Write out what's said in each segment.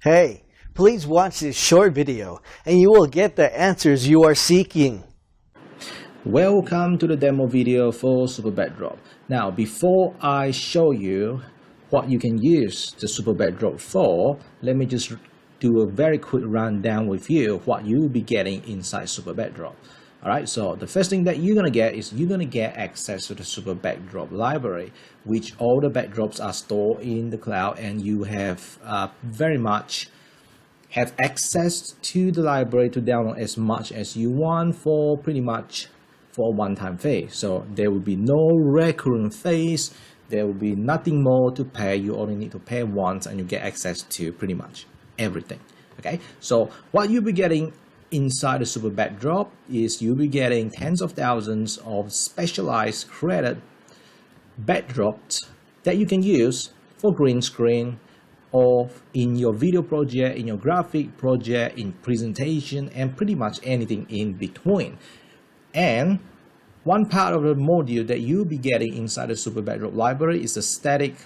Hey, please watch this short video and you will get the answers you are seeking. Welcome to the demo video for SuperBackdrop. Now, before I show you what you can use the SuperBackdrop for, let me just do a very quick rundown with you what you will be getting inside SuperBackdrop. Alright, so the first thing that you're going to get is you're going to get access to the SuperBackdrop library, which all the backdrops are stored in the cloud, and you have very much have access to the library to download as much as you want for pretty much for a one-time fee. So there will be no recurring fees, there will be nothing more to pay. You only need to pay once and you get access to pretty much everything. Okay, so what you'll be getting inside the SuperBackdrop is you'll be getting tens of thousands of specialized created backdrops that you can use for green screen or in your video project, in your graphic project, in presentation, and pretty much anything in between. And one part of the module that you'll be getting inside the SuperBackdrop library is a static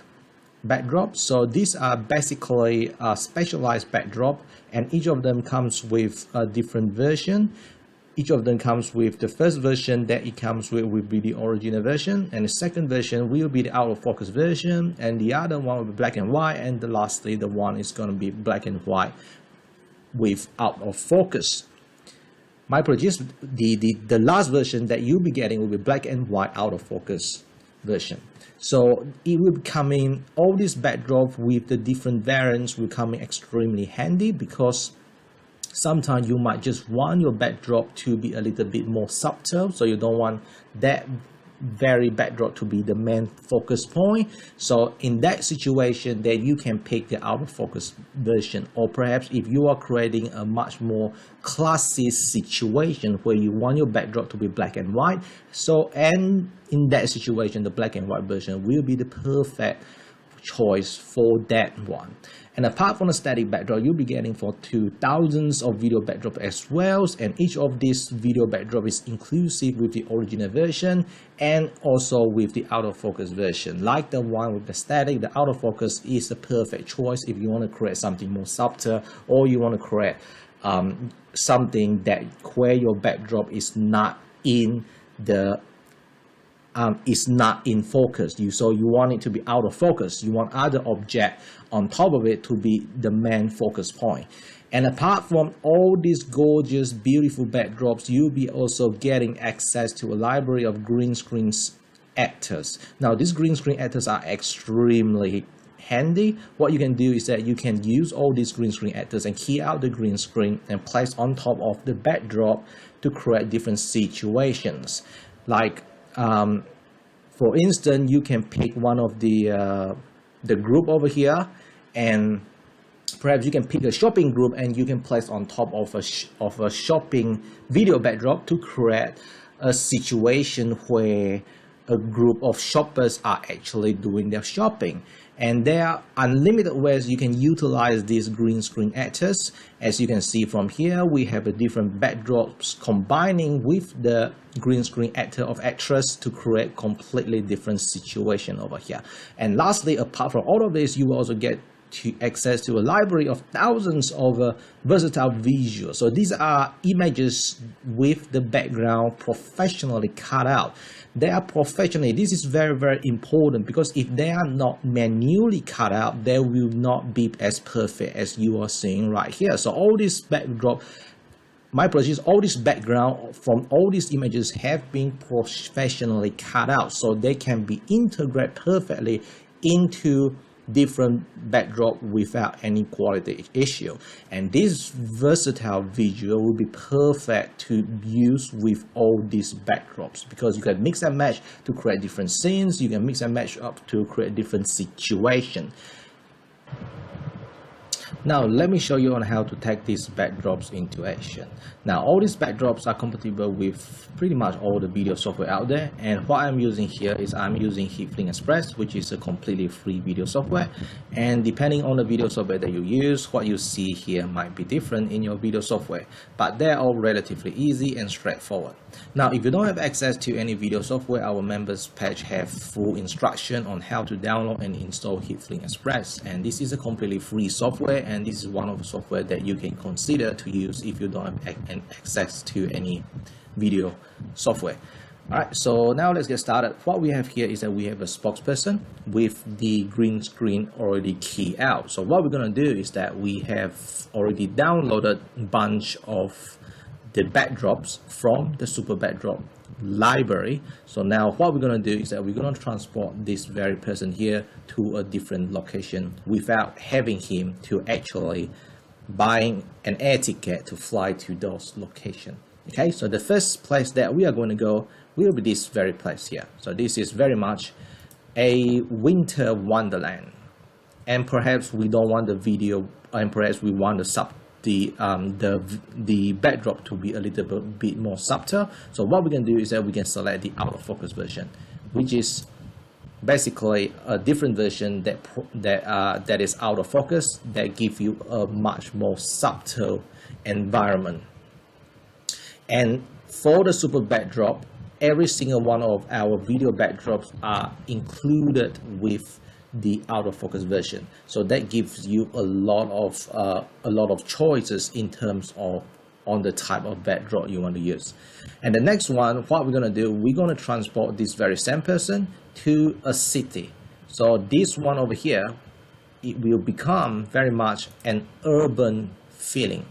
backdrop. So these are basically a specialized backdrop, and each of them comes with a different version. Each of them comes with the first version that it comes with will be the original version, and the second version will be the out of focus version, and the other one will be black and white, and lastly the one is going to be black and white with out of focus. My apologies, the last version that you'll be getting will be black and white out of focus version. So it will be coming, all these backdrops with the different variants will come in extremely handy, because sometimes you might just want your backdrop to be a little bit more subtle, so you don't want that very backdrop to be the main focus point. So in that situation, then you can pick the out of focus version, or perhaps if you are creating a much more classy situation where you want your backdrop to be black and white, so and in that situation the black and white version will be the perfect choice for that one. And apart from the static backdrop, you'll be getting for thousands of video backdrop as well, and each of these video backdrop is inclusive with the original version and also with the out of focus version. Like the one with the static, the out of focus is the perfect choice if you want to create something more subtle, or you want to create something that where your backdrop is not in the is not in focus. So you want it to be out of focus. You want other object on top of it to be the main focus point. And apart from all these gorgeous, beautiful backdrops, you'll be also getting access to a library of green screen actors. Now, these green screen actors are extremely handy. What you can do is that you can use all these green screen actors and key out the green screen and place on top of the backdrop to create different situations. Like for instance, you can pick one of the group over here, and perhaps you can pick a shopping group and you can place on top of a shopping video backdrop to create a situation where a group of shoppers are actually doing their shopping. And there are unlimited ways you can utilize these green screen actors. As you can see from here, we have a different backdrops combining with the green screen actor of actress to create completely different situation over here. And lastly, apart from all of this, you will also get access to a library of thousands of versatile visuals. So these are images with the background professionally cut out. They are professionally, this is very, very important, because if they are not manually cut out, they will not be as perfect as you are seeing right here. So all this backdrop, my apologies, all this background from all these images have been professionally cut out, so they can be integrated perfectly into different backdrop without any quality issue. And this versatile visual will be perfect to use with all these backdrops, because you can mix and match to create different scenes, you can mix and match up to create different situations. Now let me show you on how to take these backdrops into action. Now all these backdrops are compatible with pretty much all the video software out there, and what I'm using here is I'm using Heatflink Express, which is a completely free video software. And depending on the video software that you use, what you see here might be different in your video software, but they're all relatively easy and straightforward. Now if you don't have access to any video software, our members page have full instruction on how to download and install Heatflink Express, and this is a completely free software, and and this is one of the software that you can consider to use if you don't have access to any video software. Alright, so now let's get started. What we have here is that we have a spokesperson with the green screen already keyed out. So what we're going to do is that we have already downloaded a bunch of the backdrops from the SuperBackdrop library. So now what we're going to do is that we're going to transport this very person here to a different location without having him to actually buying an air ticket to fly to those locations. Okay, so the first place that we are going to go will be this very place here. So this is very much a winter wonderland, and perhaps we don't want the video, and perhaps we want the backdrop to be a little bit more subtle. So what we can do is that we can select the out of focus version, which is basically a different version that is out of focus, that gives you a much more subtle environment. And for the SuperBackdrop, every single one of our video backdrops are included with the out of focus version. So that gives you a lot of choices in terms of on the type of backdrop you want to use. And the next one, what we're going to do, we're going to transport this very same person to a city. So this one over here, it will become very much an urban feeling.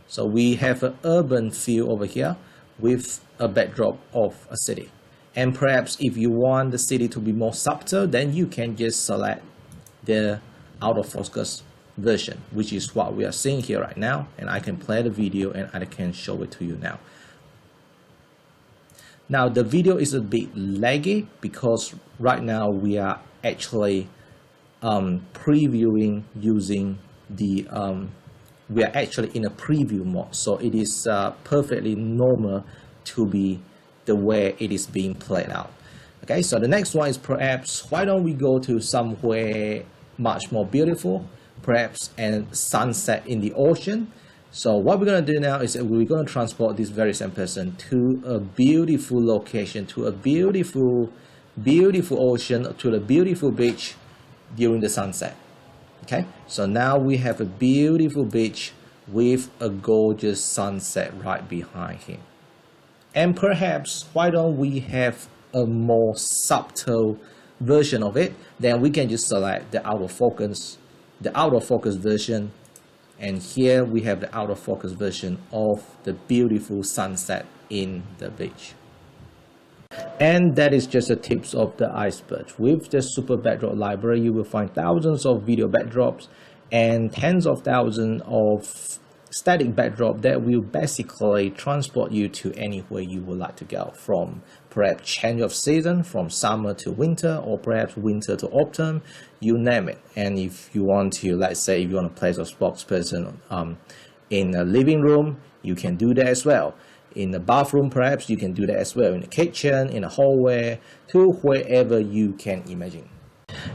So we have an urban feel over here with a backdrop of a city. And perhaps if you want the city to be more subtle, then you can just select the out of focus version, which is what we are seeing here right now. And I can play the video and I can show it to you now. Now the video is a bit laggy because right now we are actually previewing using the we are actually in a preview mode, so it is perfectly normal to be the way it is being played out. Okay, so the next one is perhaps why don't we go to somewhere much more beautiful, perhaps a sunset in the ocean. So what we're going to do now is that we're going to transport this very same person to a beautiful location, to a beautiful ocean, to the beautiful beach during the sunset. Okay, so now we have a beautiful beach with a gorgeous sunset right behind him. And perhaps why don't we have a more subtle version of it? Then we can just select the out of focus version, and here we have the out of focus version of the beautiful sunset in the beach. And that is just the tips of the iceberg. With the SuperBackdrop library, you will find thousands of video backdrops and tens of thousands of static backdrop that will basically transport you to anywhere you would like to go, from perhaps change of season, from summer to winter, or perhaps winter to autumn, you name it. And if you want to, let's say if you want to place a spokesperson in a living room, you can do that as well. In the bathroom, perhaps you can do that as well. In the kitchen, in the hallway, to wherever you can imagine.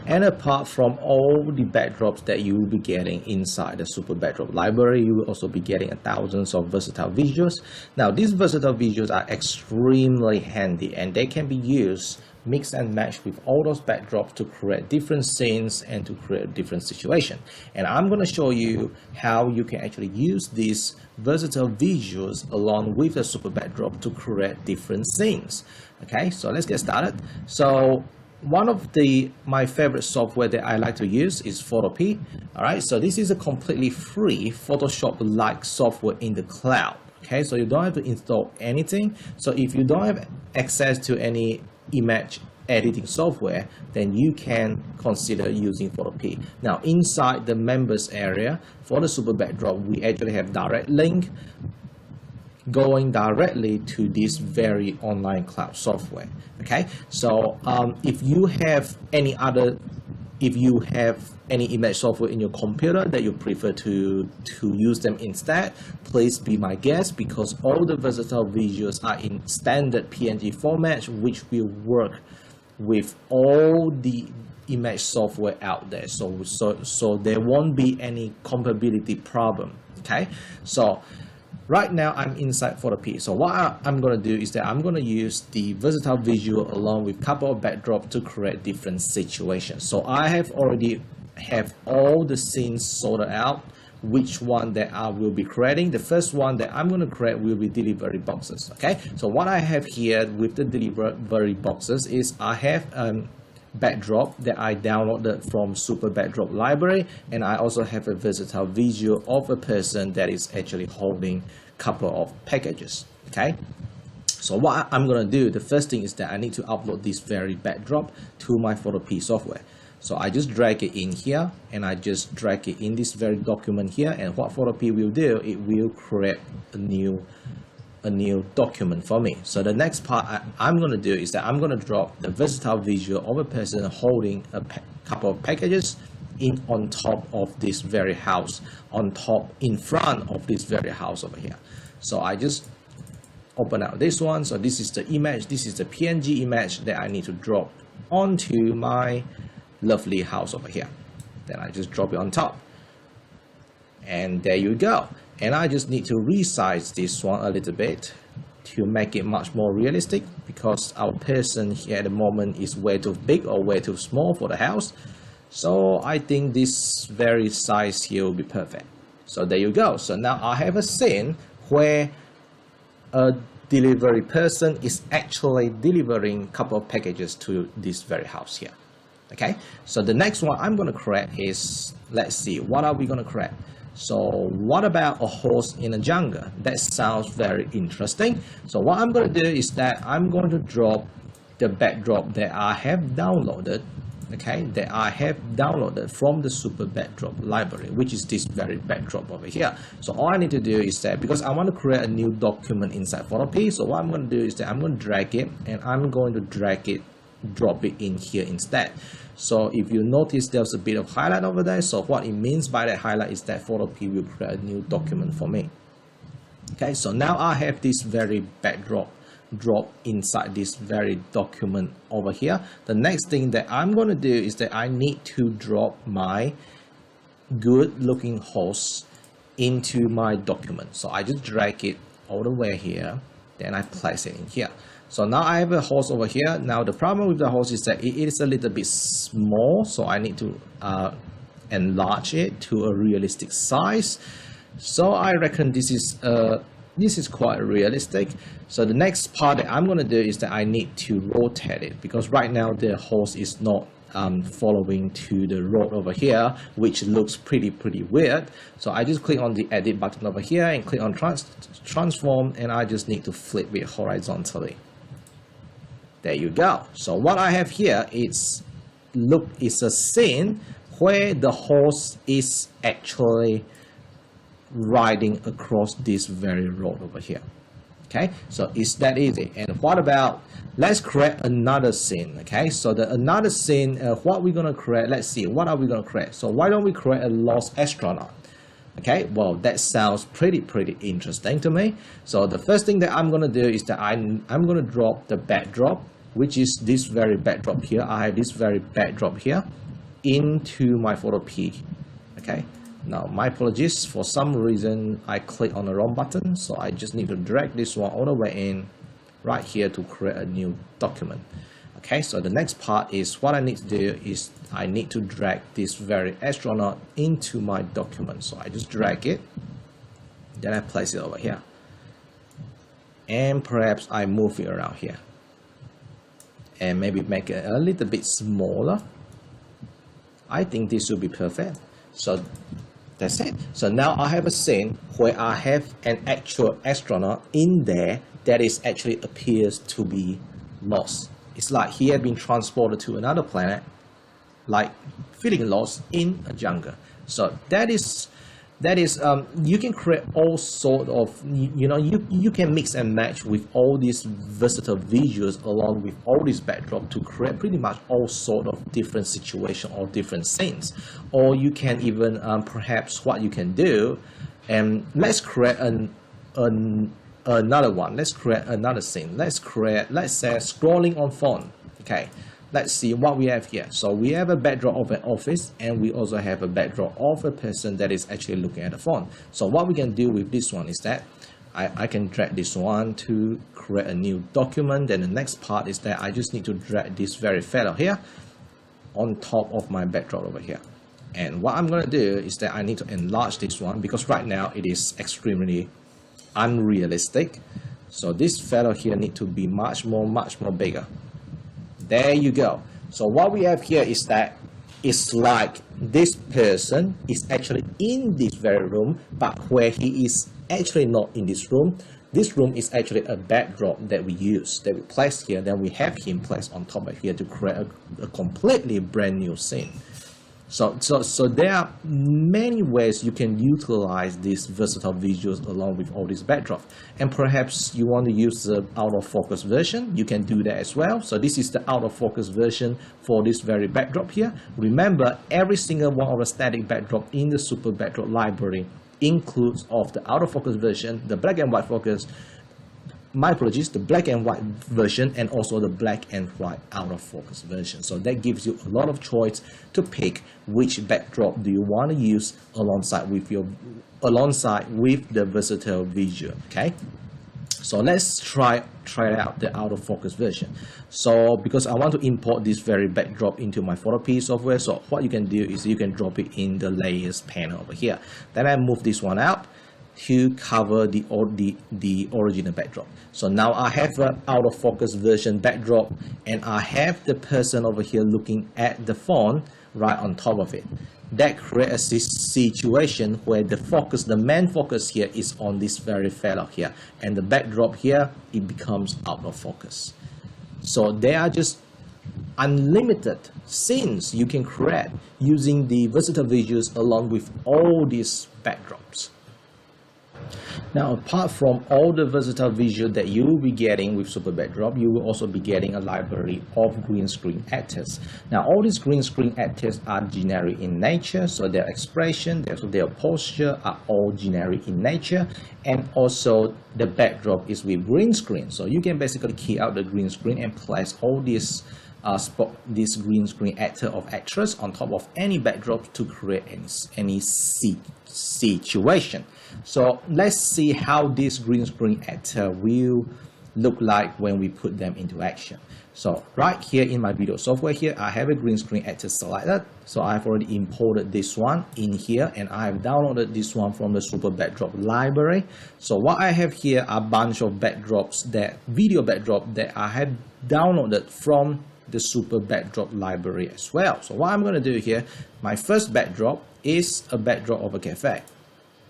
And apart from all the backdrops that you will be getting inside the SuperBackdrop library, you will also be getting thousands of versatile visuals. Now, these versatile visuals are extremely handy, and they can be used mix and match with all those backdrops to create different scenes and to create different situations. And I'm going to show you how you can actually use these versatile visuals along with the SuperBackdrop to create different scenes. Okay, so let's get started. So one of my favorite software that I like to use is Photopea. Alright, so this is a completely free Photoshop-like software in the cloud. Okay, so you don't have to install anything. So if you don't have access to any image editing software, then you can consider using Photopea. Now inside the members area for the SuperBackdrop, we actually have direct link going directly to this very online cloud software. Okay, so if you have any image software in your computer that you prefer to use them instead, please be my guest, because all the versatile visuals are in standard PNG format, which will work with all the image software out there. So there won't be any compatibility problem. Okay, so right now I'm inside Photopea. So what I'm going to do is that I'm going to use the versatile visual along with a couple of backdrops to create different situations. So I have already have all the scenes sorted out which one that I will be creating. The first one that I'm going to create will be delivery boxes. Okay, so what I have here with the delivery boxes is I have backdrop that I downloaded from SuperBackdrop library, and I also have a versatile visual of a person that is actually holding a couple of packages. Okay, so what I'm going to do, the first thing is that I need to upload this very backdrop to my Photopea software. So I just drag it in here, and I just drag it in this very document here, and what Photopea will do, it will create a new document for me. So the next part I'm going to do is that I'm going to drop the versatile visual of a person holding a couple of packages on top of this very house, in front of this very house over here. So I just open out this one. So this is the image, this is the PNG image that I need to drop onto my lovely house over here. Then I just drop it on top, and there you go. And I just need to resize this one a little bit to make it much more realistic, because our person here at the moment is way too big or way too small for the house. So I think this very size here will be perfect. So there you go. So now I have a scene where a delivery person is actually delivering a couple of packages to this very house here. Okay, so the next one I'm going to create is, let's see, what are we going to create? So what about a horse in a jungle? That sounds very interesting. So what I'm going to do is that I'm going to drop the backdrop that I have downloaded, okay, that I have downloaded from the SuperBackdrop library, which is this very backdrop over here. So all I need to do is that, because I want to create a new document inside Photopea, so what I'm going to do is that I'm going to drag it, and I'm going to drop it in here instead. So if you notice, there's a bit of highlight over there. So what it means by that highlight is that Photopea will create a new document for me. Okay, so now I have this very backdrop drop inside this very document over here. The next thing that I'm going to do is that I need to drop my good looking horse into my document. So I just drag it all the way here, then I place it in here. So now I have a horse over here. Now the problem with the horse is that it is a little bit small, so I need to enlarge it to a realistic size. So I reckon this is quite realistic. So the next part that I'm going to do is that I need to rotate it, because right now the horse is not following to the road over here, which looks pretty weird. So I just click on the edit button over here and click on transform, and I just need to flip it horizontally. There you go. So what I have here is a scene where the horse is actually riding across this very road over here. Okay, so it's that easy. And what about, let's create another scene. Okay, so another scene, what we're going to create, let's see, what are we going to create? So why don't we create a lost astronaut? Okay, well, that sounds pretty interesting to me. So the first thing that I'm going to do is that I'm going to drop the backdrop, which is this very backdrop here. I have this very backdrop here into my Photopea. Okay, now my apologies, for some reason I clicked on the wrong button, so I just need to drag this one all the way in right here to create a new document. Okay, so the next part is, what I need to do is I need to drag this very astronaut into my document. So I just drag it, then I place it over here, and perhaps I move it around here, and maybe make it a little bit smaller. I think this will be perfect. So that's it. So now I have a scene where I have an actual astronaut in there that is actually appears to be lost. It's like he had been transported to another planet, like feeling lost in a jungle. So that is you can create all sort of, you can mix and match with all these versatile visuals along with all this backdrop to create pretty much all sort of different situations or different scenes. Or you can even perhaps what you can do, and let's create another one. Let's create another scene. Let's say scrolling on phone. Okay, let's see what we have here. So we have a backdrop of an office, and we also have a backdrop of a person that is actually looking at the phone. So what we can do with this one is that I can drag this one to create a new document. Then the next part is that I just need to drag this very fellow here on top of my backdrop over here. And what I'm going to do is that I need to enlarge this one because right now it is extremely unrealistic. So this fellow here need to be much more bigger. There you go. So what we have here is that it's like this person is actually in this very room, but where he is actually not in this room. This room is actually a backdrop that we use, that we place here, then we have him placed on top of here to create a completely brand new scene. So there are many ways you can utilize these versatile visuals along with all these backdrops. And perhaps you want to use the out of focus version, you can do that as well. So this is the out of focus version for this very backdrop here. Remember, every single one of the static backdrop in the Super Backdrop library includes of the out of focus version, the black and white focus, my apologies, the black and white version, and also the black and white out of focus version. So that gives you a lot of choice to pick which backdrop do you want to use alongside with the versatile visual. Okay, so let's try out the out of focus version. So because I want to import this very backdrop into my Photopea software, so what you can do is you can drop it in the layers panel over here. Then I move this one out to cover the original backdrop. So now I have an out of focus version backdrop, and I have the person over here looking at the phone right on top of it. That creates a situation where the main focus here is on this very fellow here, and the backdrop here, it becomes out of focus. So there are just unlimited scenes you can create using the versatile visuals along with all these backdrops. Now, apart from all the versatile visual that you will be getting with Super Backdrop, you will also be getting a library of green screen actors. Now, all these green screen actors are generic in nature, so their expression, their posture are all generic in nature, and also the backdrop is with green screen. So you can basically key out the green screen and place all these this green screen actor or actress on top of any backdrop to create any situation. So let's see how this green screen actor will look like when we put them into action. So right here in my video software here, I have a green screen actor selected. So I've already imported this one in here, and I have downloaded this one from the Super Backdrop library. So what I have here are a bunch of backdrops, video backdrop that I have downloaded from the Super Backdrop library as well. So what I'm going to do here, my first backdrop is a backdrop of a cafe.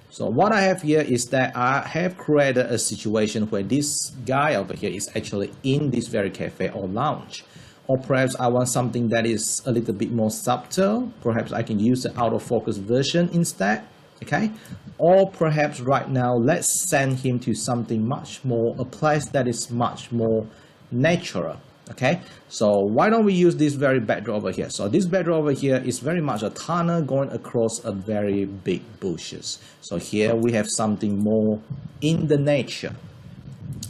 So what I have here is that I have created a situation where this guy over here is actually in this very cafe or lounge. Or perhaps I want something that is a little bit more subtle. Perhaps I can use the out of focus version instead. Okay. Or perhaps right now, let's send him to something much more, a place that is much more natural. Okay, so why don't we use this very backdrop over here? So this backdrop over here is very much a tunnel going across a very big bushes. So here we have something more in the nature.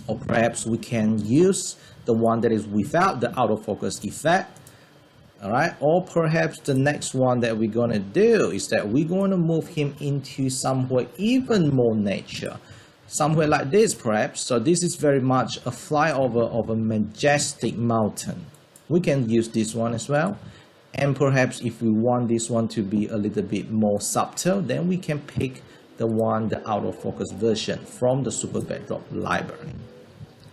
Or perhaps we can use the one that is without the out of focus effect. All right, or perhaps the next one that we're going to do is that we're going to move him into somewhere even more nature. Somewhere like this perhaps. So this is very much a flyover of a majestic mountain. We can use this one as well. And perhaps if we want this one to be a little bit more subtle, then we can pick the out of focus version from the Super Backdrop library.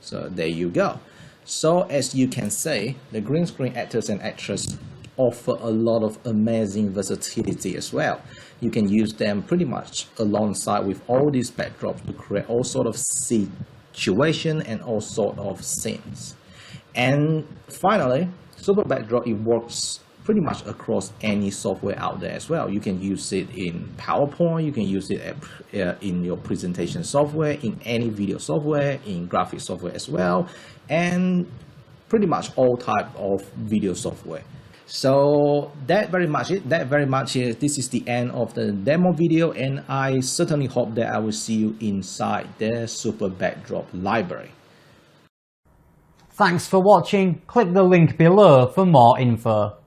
So there you go. So as you can see, the green screen actors and actresses offer a lot of amazing versatility as well. You can use them pretty much alongside with all these backdrops to create all sort of situation and all sort of scenes. And finally, Super Backdrop, it works pretty much across any software out there as well. You can use it in PowerPoint, you can use it in your presentation software, in any video software, in graphic software as well, and pretty much all type of video software. So that very much it. This is the end of the demo video, and I certainly hope that I will see you inside the Super Backdrop library. Thanks for watching. Click the link below for more info.